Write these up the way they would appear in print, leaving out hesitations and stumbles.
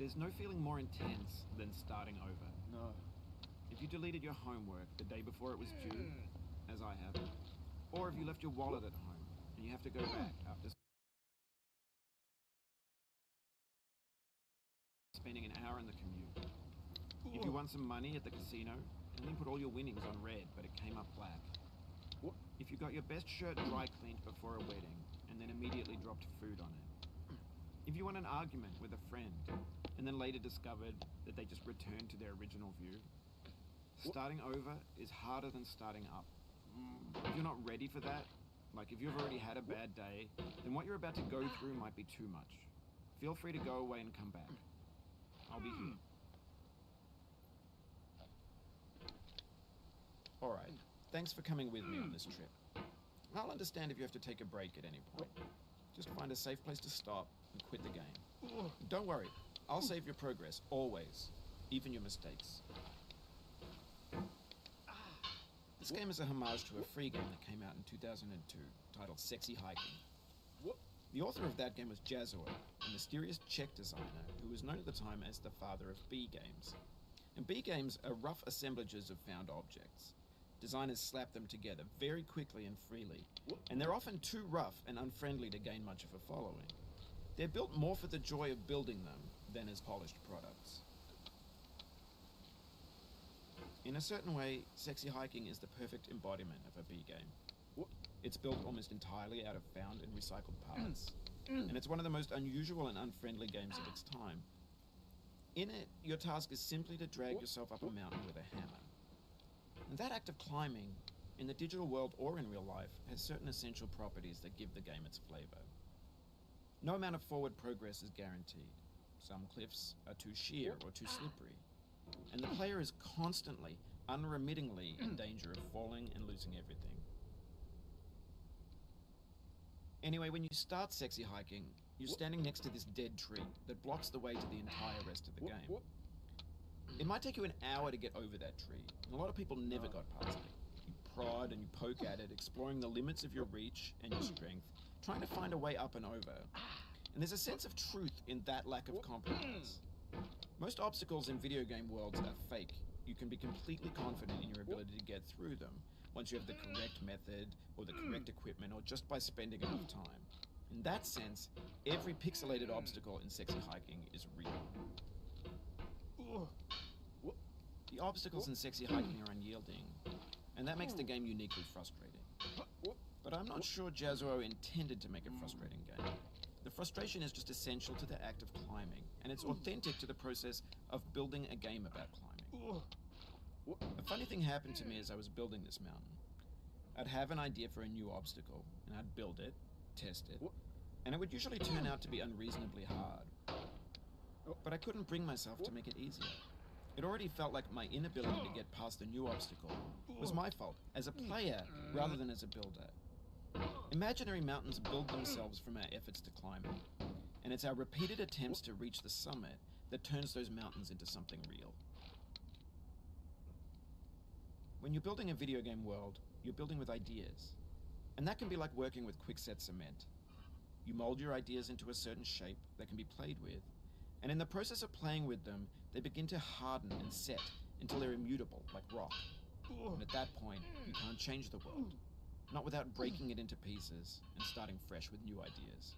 There's no feeling more intense than starting over. No. If you deleted your homework the day before it was due, as I have, or if you left your wallet at home and you have to go back after spending an hour in the commute. If you won some money at the casino and then put all your winnings on red but it came up black. If you got your best shirt dry cleaned before a wedding and then immediately dropped food on it. If you won an argument with a friend and then later discovered that they just returned to their original view. Starting over is harder than starting up. If you're not ready for that, like if you've already had a bad day, then what you're about to go through might be too much. Feel free to go away and come back. I'll be here. Alright, thanks for coming with me on this trip. I'll understand if you have to take a break at any point. Just find a safe place to stop and quit the game. Don't worry, I'll save your progress, always. Even your mistakes. This game is a homage to a free game that came out in 2002, titled Sexy Hiking. The author of that game was Jazzuo, a mysterious Czech designer who was known at the time as the father of B games. And B games are rough assemblages of found objects. Designers slap them together very quickly and freely, and they're often too rough and unfriendly to gain much of a following. They're built more for the joy of building them than as polished products. In a certain way, Sexy Hiking is the perfect embodiment of a B game. It's built almost entirely out of found and recycled parts, and it's one of the most unusual and unfriendly games of its time. In it, your task is simply to drag yourself up a mountain with a hammer. And that act of climbing, in the digital world or in real life, has certain essential properties that give the game its flavor. No amount of forward progress is guaranteed. Some cliffs are too sheer or too slippery, and the player is constantly, unremittingly in danger of falling and losing everything. Anyway, when you start Sexy Hiking, you're standing next to this dead tree that blocks the way to the entire rest of the game. It might take you an hour to get over that tree, and a lot of people never got past it. You prod and you poke at it, exploring the limits of your reach and your strength, trying to find a way up and over. And there's a sense of truth in that lack of compromise. Most obstacles in video game worlds are fake. You can be completely confident in your ability to get through them once you have the correct method or the correct equipment or just by spending enough time. In that sense, every pixelated obstacle in Sexy Hiking is real. The obstacles in Sexy Hiking are unyielding, and that makes the game uniquely frustrating. But I'm not sure Jazzuo intended to make a frustrating game. The frustration is just essential to the act of climbing, and it's authentic to the process of building a game about climbing. A funny thing happened to me as I was building this mountain. I'd have an idea for a new obstacle, and I'd build it, test it, and it would usually turn out to be unreasonably hard. But I couldn't bring myself to make it easier. It already felt like my inability to get past the new obstacle was my fault, as a player rather than as a builder. Imaginary mountains build themselves from our efforts to climb them, and it's our repeated attempts to reach the summit that turns those mountains into something real. When you're building a video game world, you're building with ideas, and that can be like working with quickset cement. You mold your ideas into a certain shape that can be played with, and in the process of playing with them, they begin to harden and set until they're immutable, like rock. And at that point, you can't change the world, not without breaking it into pieces and starting fresh with new ideas.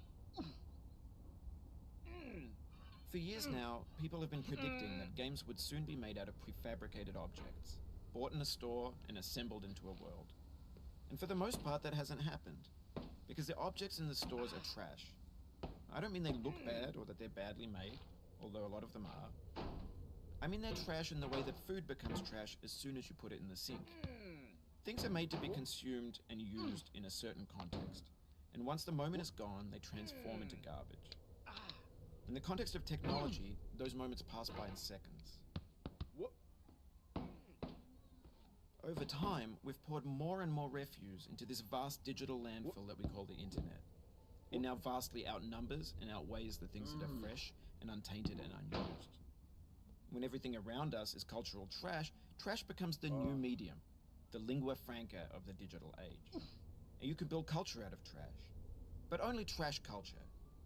For years now, people have been predicting that games would soon be made out of prefabricated objects, bought in a store and assembled into a world. And for the most part, that hasn't happened, because the objects in the stores are trash. I don't mean they look bad or that they're badly made, although a lot of them are. I mean they're trash in the way that food becomes trash as soon as you put it in the sink. Things are made to be consumed and used in a certain context, and once the moment is gone, they transform into garbage. In the context of technology, those moments pass by in seconds. Over time, we've poured more and more refuse into this vast digital landfill that we call the internet. It now vastly outnumbers and outweighs the things that are fresh and untainted and unused. When everything around us is cultural trash, trash becomes the new medium, the lingua franca of the digital age. And you can build culture out of trash, but only trash culture.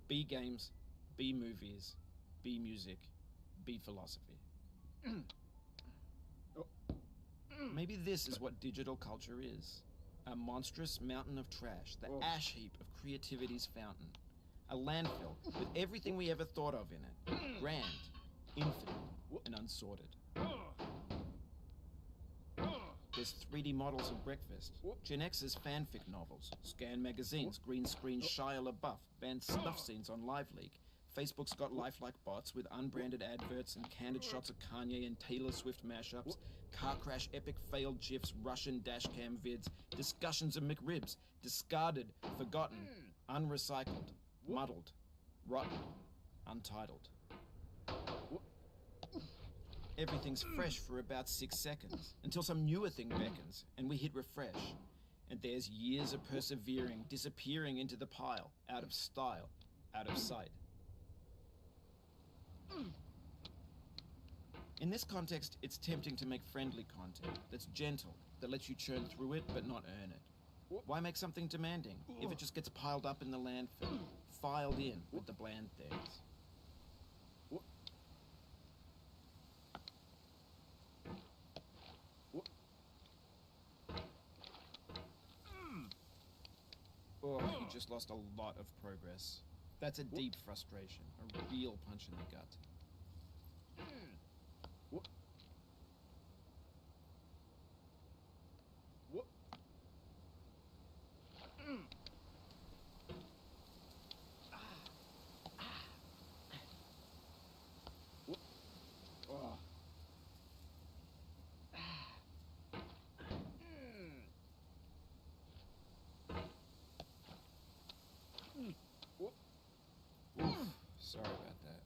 B games, B movies, B music, be philosophy. Maybe this is what digital culture is. A monstrous mountain of trash, the ash heap of creativity's fountain. A landfill with everything we ever thought of in it. Grand, infinite, and unsorted. There's 3D models of breakfast, Gen X's fanfic novels, Scan magazines, green screen Shia LaBeouf, banned snuff scenes on LiveLeak. Facebook's got lifelike bots with unbranded adverts and candid shots of Kanye and Taylor Swift mashups, car crash epic failed GIFs, Russian dashcam vids, discussions of McRibs, discarded, forgotten, unrecycled, muddled, rotten, untitled. Everything's fresh for about 6 seconds, until some newer thing beckons, and we hit refresh. And there's years of persevering, disappearing into the pile, out of style, out of sight. In this context, it's tempting to make friendly content that's gentle, that lets you churn through it but not earn it. Why make something demanding if it just gets piled up in the landfill, filed in with the bland things? Oh, you just lost a lot of progress. That's a deep frustration, a real punch in the gut. Oof, sorry about that.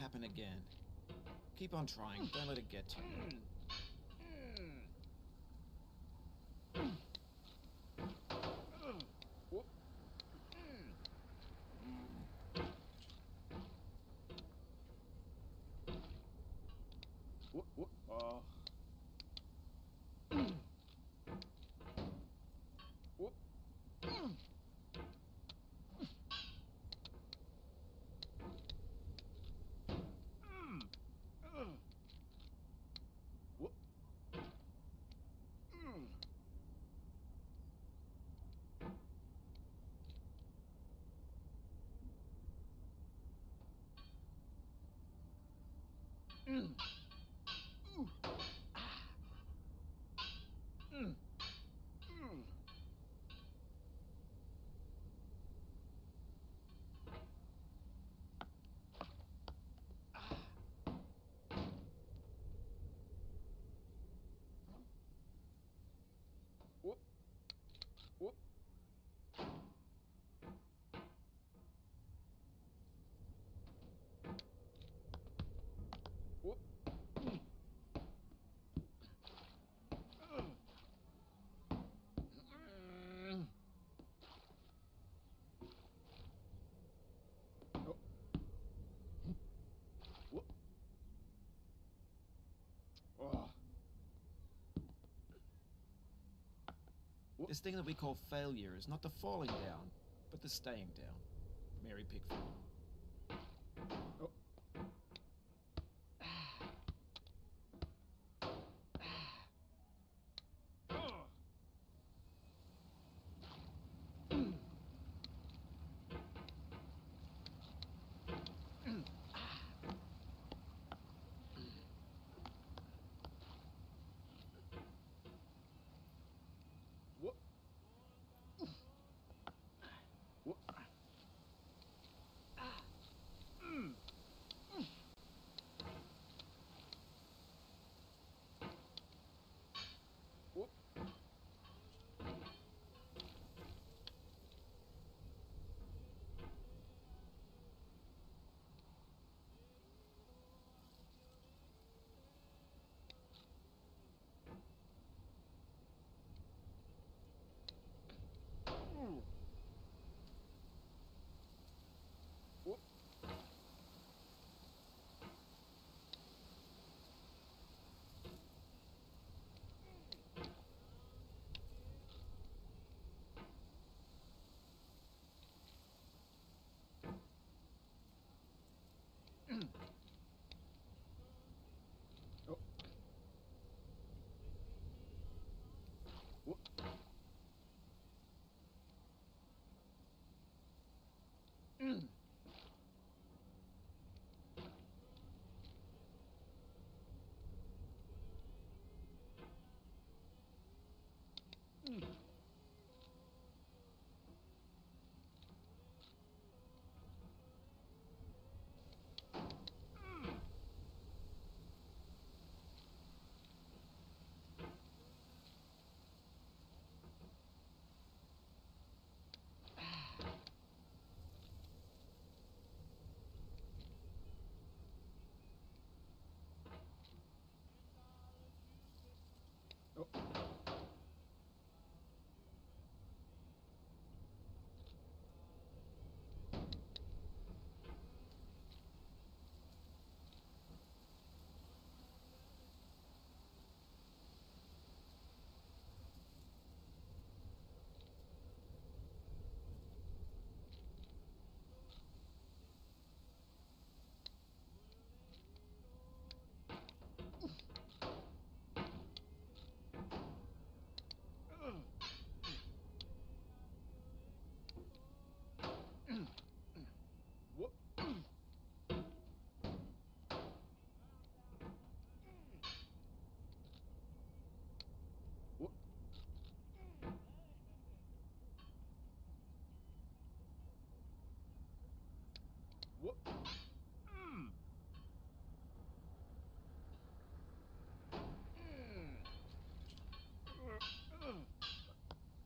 happen again. Keep on trying. Don't let it get to you. This thing that we call failure is not the falling down, but the staying down. Mary Pickford.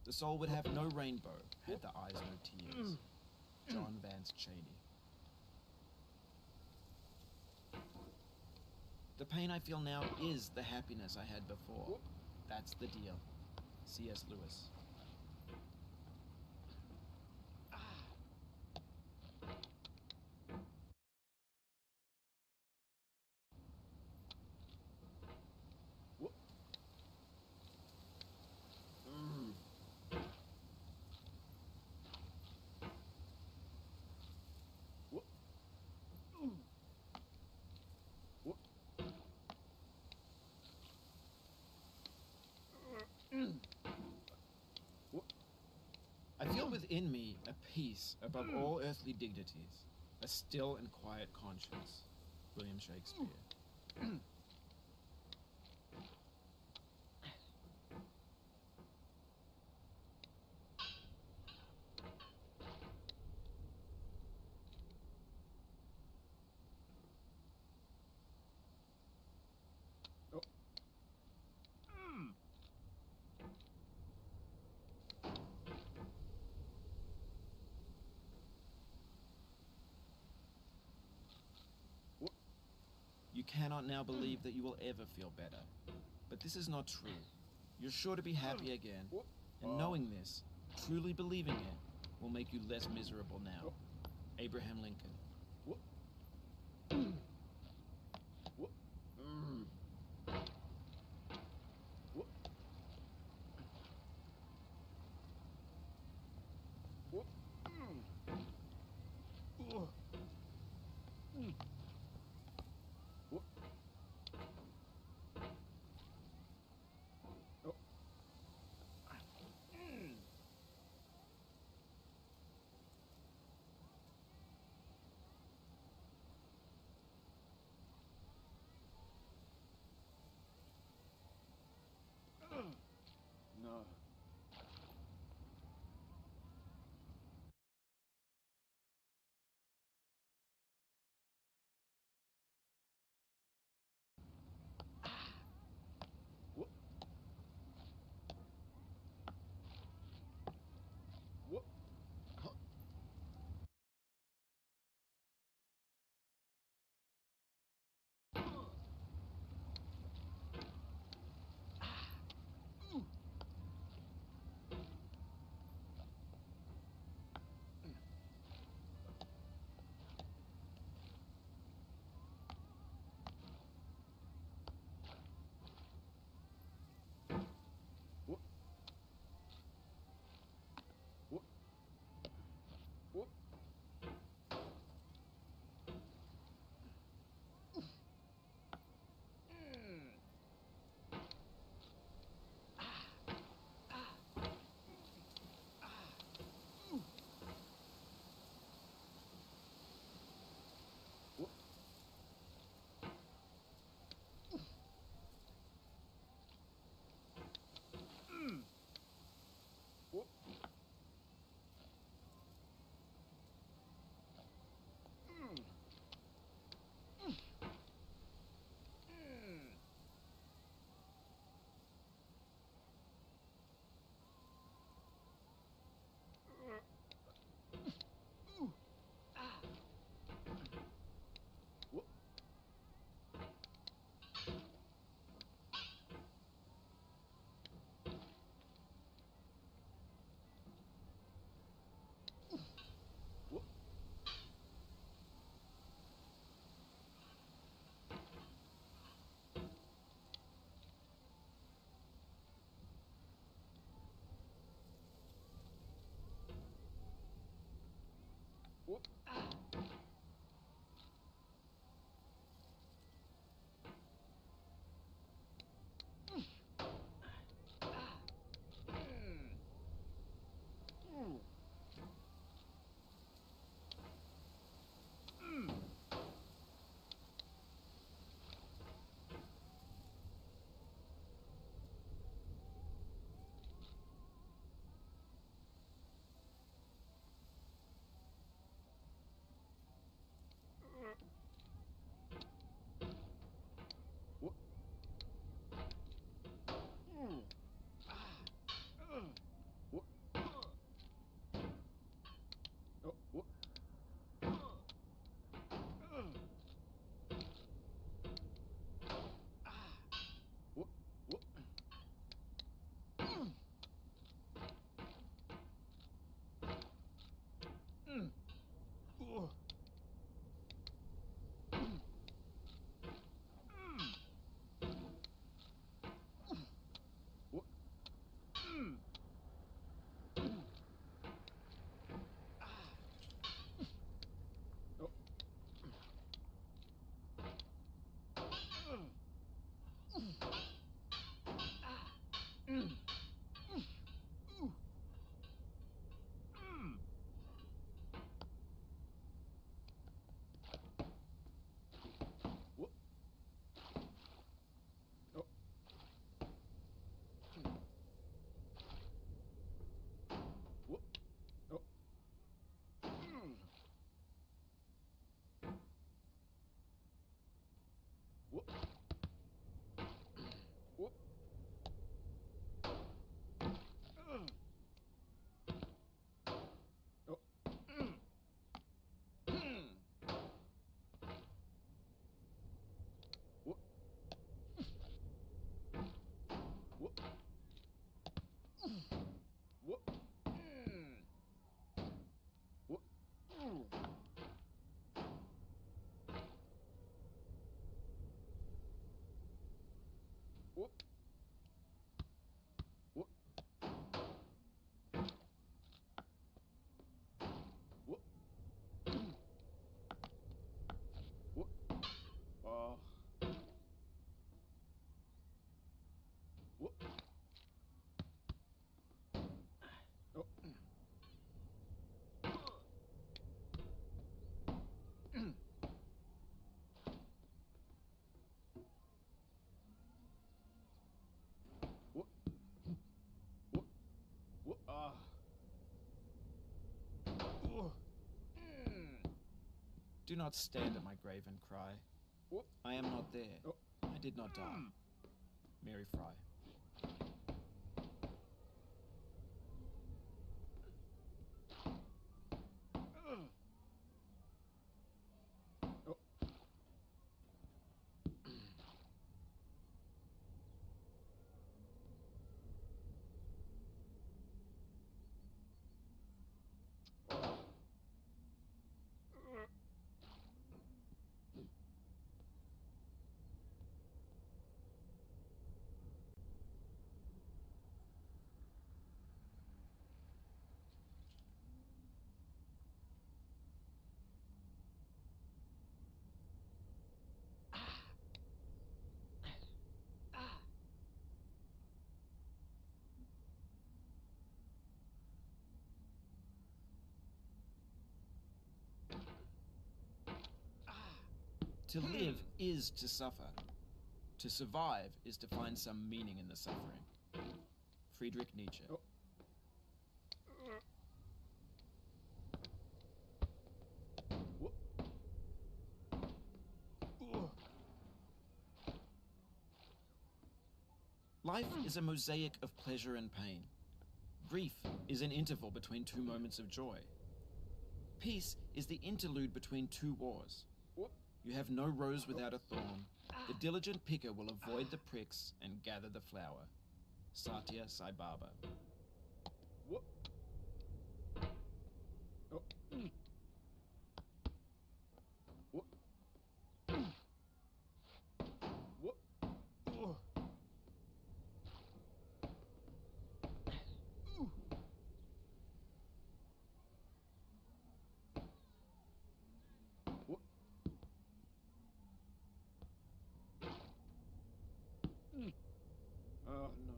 The soul would have no rainbow, had the eyes no tears. John Vance Cheney. The pain I feel now is the happiness I had before. That's the deal. C.S. Lewis. I feel within me a peace above all earthly dignities, a still and quiet conscience. William Shakespeare. You cannot now believe that you will ever feel better. But this is not true. You're sure to be happy again. And knowing this, truly believing it, will make you less miserable now. Abraham Lincoln. Do not stand at my grave and cry. I am not there. I did not die. Mary Fry. To live is to suffer. To survive is to find some meaning in the suffering. Friedrich Nietzsche. Life is a mosaic of pleasure and pain. Grief is an interval between two moments of joy. Peace is the interlude between two wars. You have no rose without a thorn. The diligent picker will avoid the pricks and gather the flower. Satya Sai Baba. Oh no.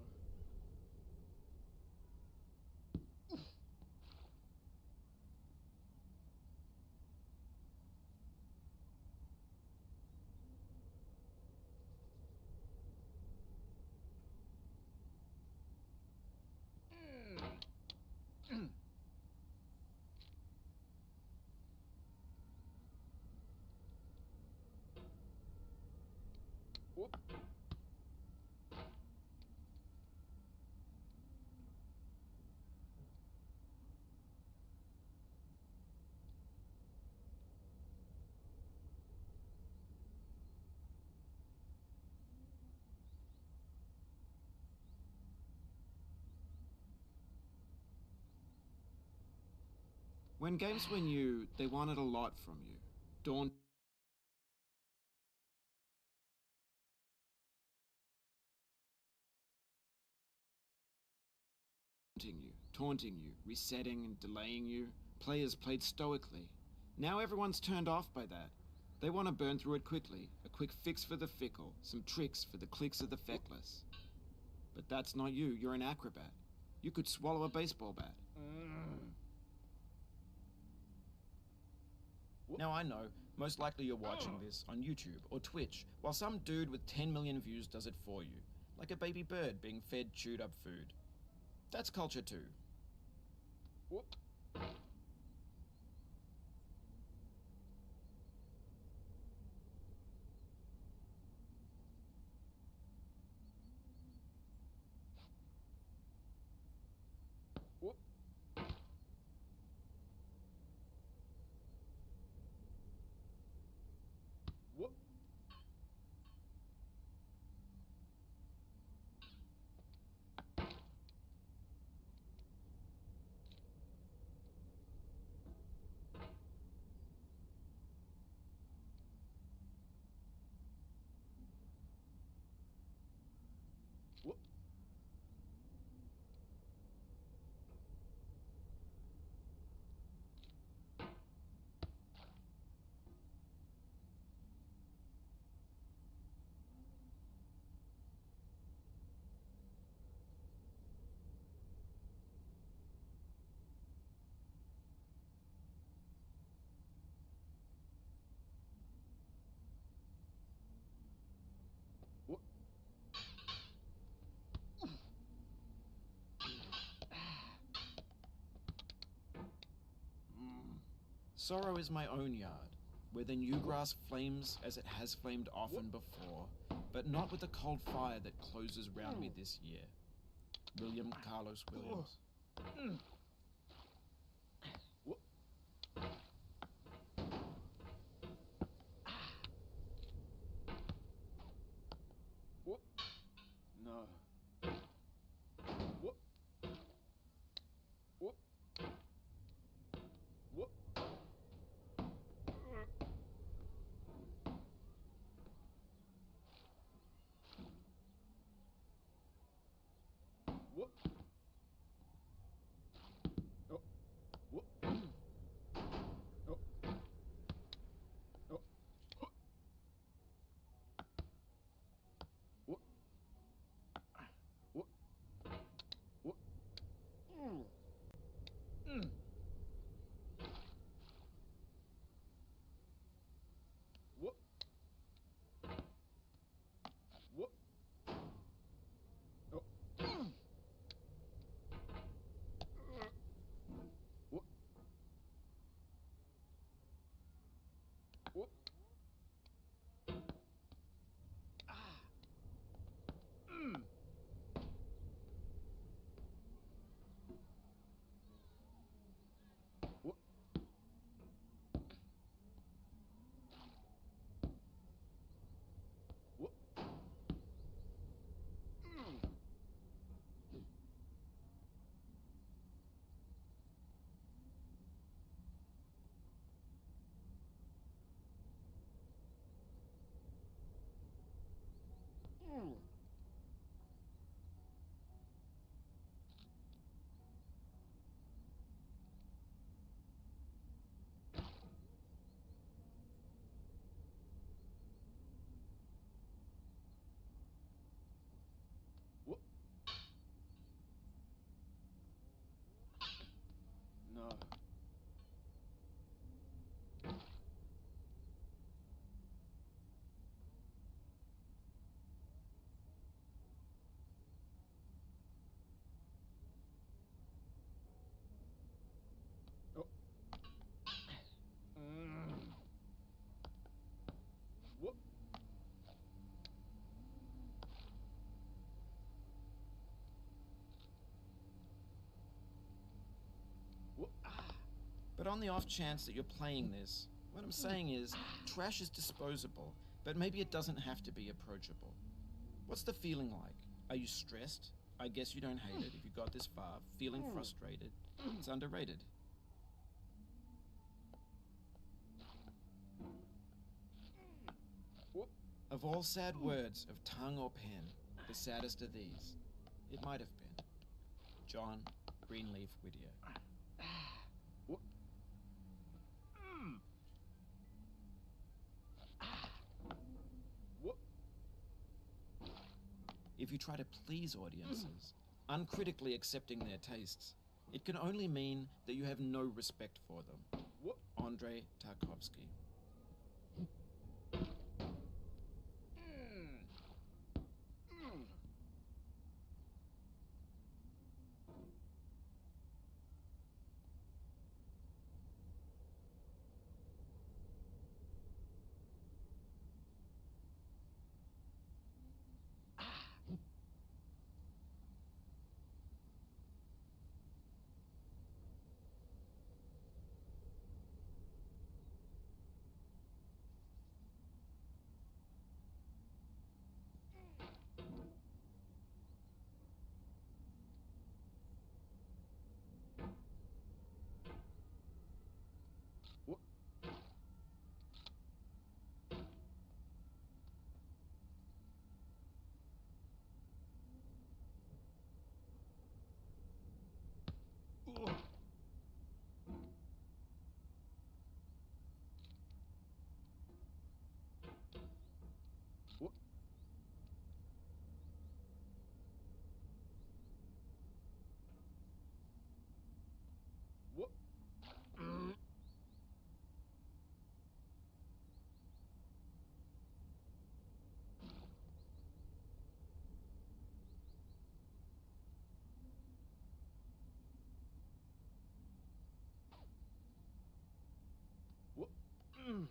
When games were new, they wanted a lot from you. Daunting you, taunting you, resetting and delaying you. Players played stoically. Now everyone's turned off by that. They want to burn through it quickly, a quick fix for the fickle, some tricks for the clicks of the feckless. But that's not you, you're an acrobat. You could swallow a baseball bat. Now I know, most likely you're watching this on YouTube or Twitch, while some dude with 10 million views does it for you, like a baby bird being fed chewed up food. That's culture too. Sorrow is my own yard. where the new grass flames as it has flamed often before, but not with the cold fire that closes round me this year. William Carlos Williams. No. No. But on the off chance that you're playing this, what I'm saying is, trash is disposable, but maybe it doesn't have to be approachable. What's the feeling like? Are you stressed? I guess you don't hate it if you got this far. Feeling frustrated? It's underrated. Of all sad words of tongue or pen, the saddest are these. It might have been. John Greenleaf Whittier. If you try to please audiences, uncritically accepting their tastes, it can only mean that you have no respect for them. Andrei Tarkovsky. Mm.